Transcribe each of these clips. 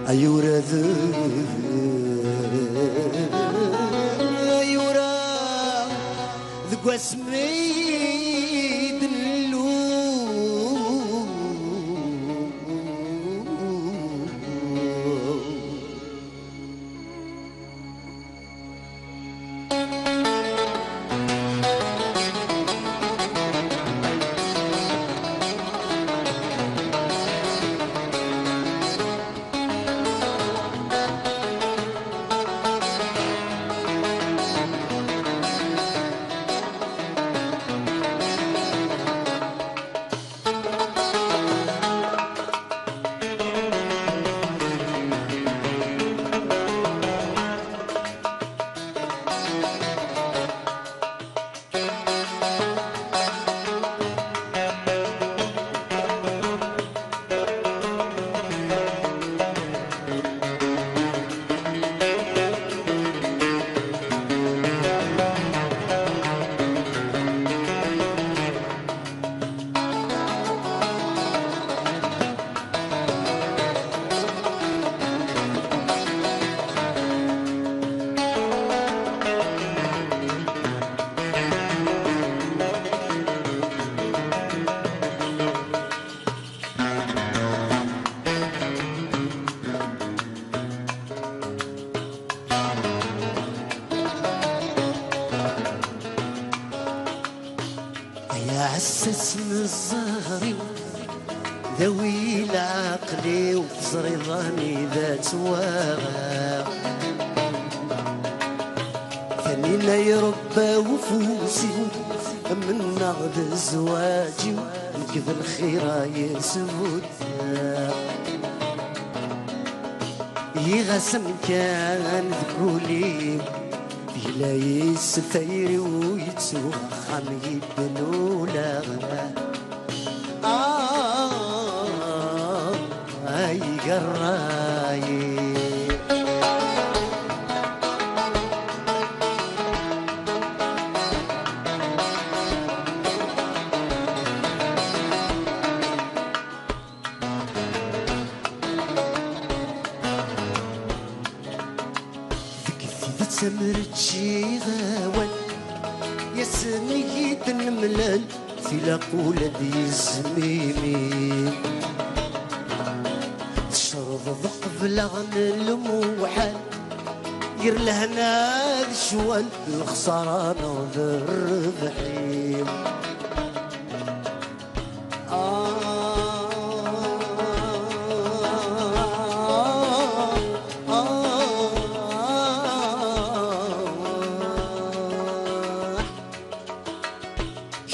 أيورا أيورا ذو اسمي دلو يا عساس من الزهري ذوي العقلي وفزري ظني ذات واغا ثانينا يربى وفوسي من نغد زواجي نكذ الخيرة يسود يغسم كان ذكولي لا يستثير ويتسوى خام يبنو لا اي قراي تمرتشي غاوان يا سنيد الملال في لاقولة دي الزميمي تشرب قبل عن الموحل ير لهنا الشوال الخسران والربحيم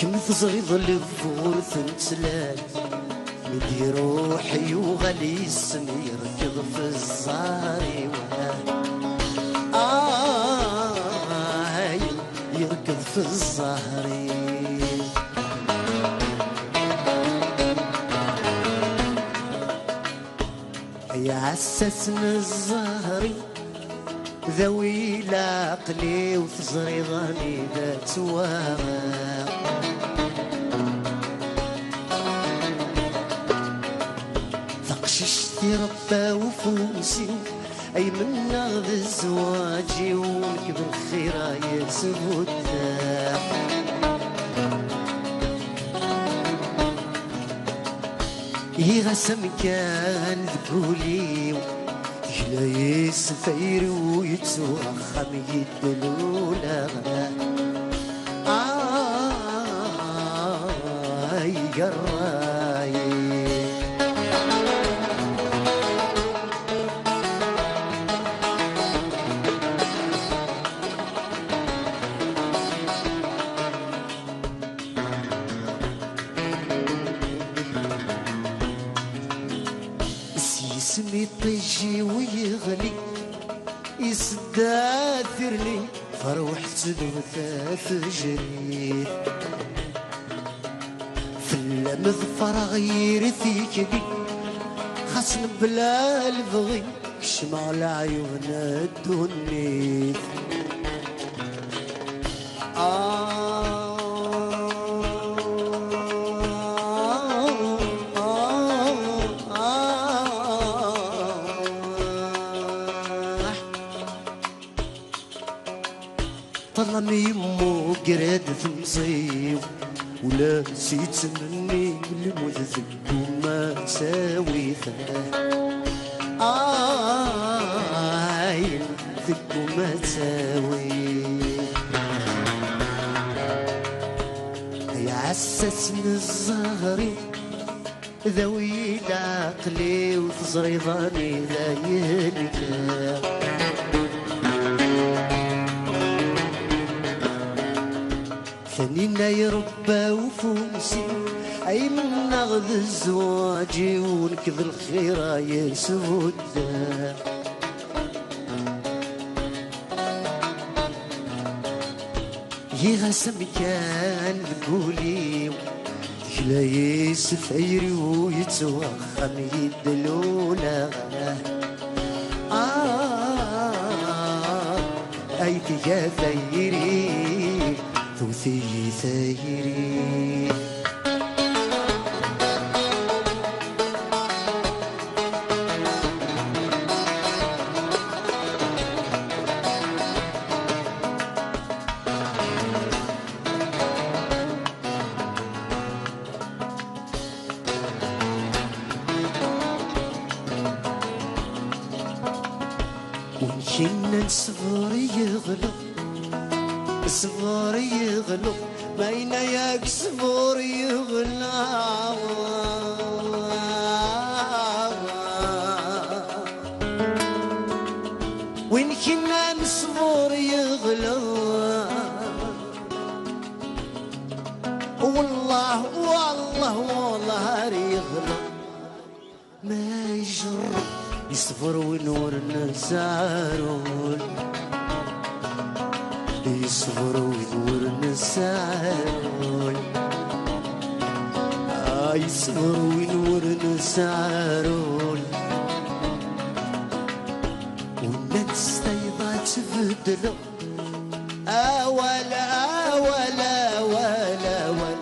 كم تزغيض الفور ثنتلال مدي روحي وغلي السم يركض في الزاري يركض في الزهري يا عساس من الزهري ذوي العقلي وفزري ظني ذات واغا ثقششتي ربا وفوسي اي من نغذ الزواجي ونكب الخيرة يسود يغسم كان ذكولي لا يستثير ويتسوى خام يدلو لا قراي اسمي طيجي ويغلي يسداثرني فروحت دوثا فجري في اللمذفر غير ثيكدي خاصن بلا البغي كشمع العيون الدني غرام يمو قراد ثمصيو ولا نسيت مني الموت ذكو ما تساوي ذكو ما تساوي يا عساس من الزهري ذوي عقلي وتزريضاني ذايلك ثانينا يربى وفوسي أي من نغذ الزواجي ونكذ الخيرة يسود يغسم كان بقولي كلا يسفيري ويتوخم يدلونا أيتي يا ثيري ثوثي ثيري وكنا صغار يغلب صغار يغلب بين ياك صغار يغلب وين كنا صغار يغلب والله والله والله يغلب ما يجرب يصفر ونور النسارون يصفر ونور النسارون يصفر ونور النسارون والناس تيضا تبدلو ولا ولا ولا ولا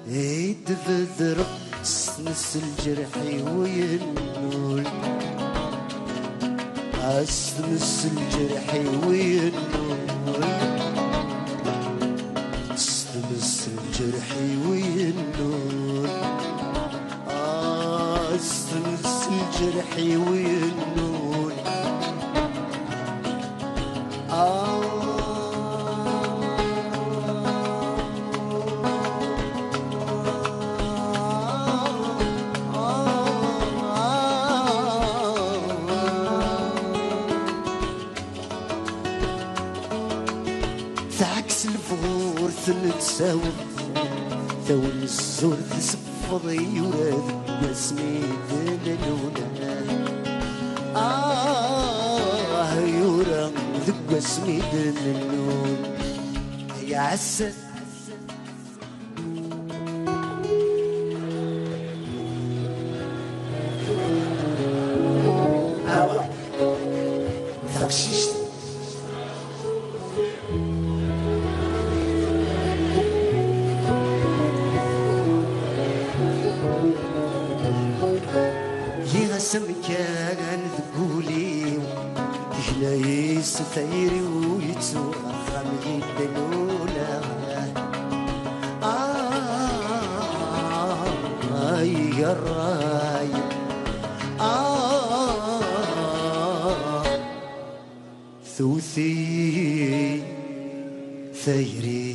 يتبذر نس الجرحي وينول نس الجرحي وينول نس الجرحي وينول نس الجرحي وينول عكس الفغور نتساوي ثول الزور تسفض يوراد ياسمي دلالونا يورا ذق اسمي دلالون يا عسل تغششت سمكان ذقولي تجلي سفيري ويتوخم يدلولا يا الراي ثوثي ثيري